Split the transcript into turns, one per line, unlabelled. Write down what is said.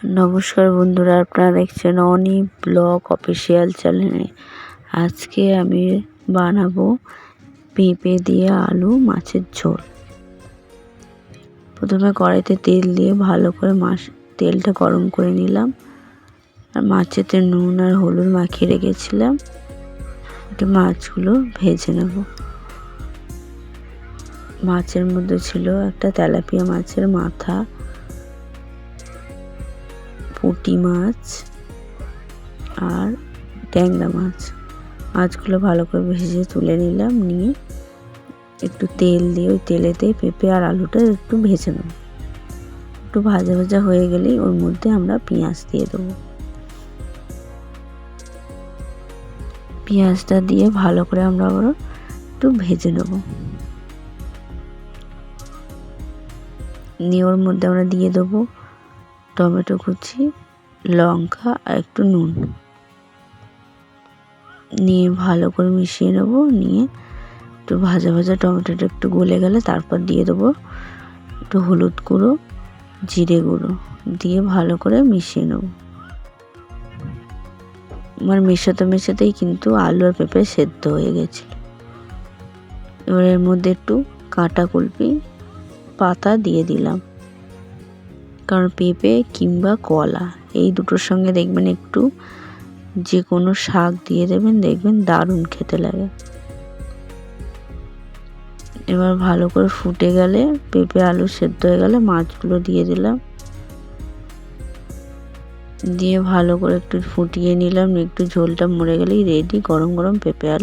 নমস্কার বন্ধুরা, আপনারা দেখছেন অনি ব্লগ অফিসিয়াল চ্যানেলে। আজকে আমি বানাবো পেঁপে দিয়ে আলু মাছের ঝোল। প্রথমে কড়াইতে তেল দিয়ে ভালো করে তেলটা গরম করে নিলাম। আর মাছেতে নুন আর হলুদ মাখিয়ে রেখেছিলাম, এটা মাছগুলো ভেজে নেব। মাছের মধ্যে ছিল একটা তেলাপিয়া মাছের মাথা, পুঁটি মাছ আর ট্যাংরা মাছ। মাছগুলো ভালো করে ভেজে তুলে নিলাম। নিয়ে একটু তেল দিয়ে ওই তেলেতে পেঁপে আর আলুটা একটু ভেজে নেব। একটু ভাজা ভাজা হয়ে গেলেই ওর মধ্যে আমরা পেঁয়াজ দিয়ে দেবো। পেঁয়াজটা দিয়ে ভালো করে আমরা আবার একটু ভেজে নেব। নিয়ে ওর মধ্যে আমরা দিয়ে দেবো টমেটো কুচি, লঙ্কা আর একটু নুন। নিয়ে ভালো করে মিশিয়ে নেব। নিয়ে একটু ভাজা ভাজা টমেটোটা একটু গলে গেলে তারপর দিয়ে দেবো একটু হলুদ গুঁড়ো, জিরে গুঁড়ো দিয়ে ভালো করে মিশিয়ে নেব। আমার মেশাতেই কিন্তু আলু আর পেঁপে সেদ্ধ হয়ে গেছিল। এবার এর মধ্যে একটু কাঁটা কুলপি পাতা দিয়ে দিলাম, কারণ পেঁপে কিংবা কলা এই দুটোর সঙ্গে দেখবেন একটু যে কোনো শাক দিয়ে দেবেন, দেখবেন দারুণ খেতে লাগে। এবার ভালো করে ফুটে গেলে, পেঁপে আলু সেদ্ধ হয়ে গেলে মাছগুলো দিয়ে দিলাম। দিয়ে ভালো করে একটু ফুটিয়ে নিলাম। একটু ঝোলটা মরে গেলেই রেডি গরম গরম পেঁপে আলু।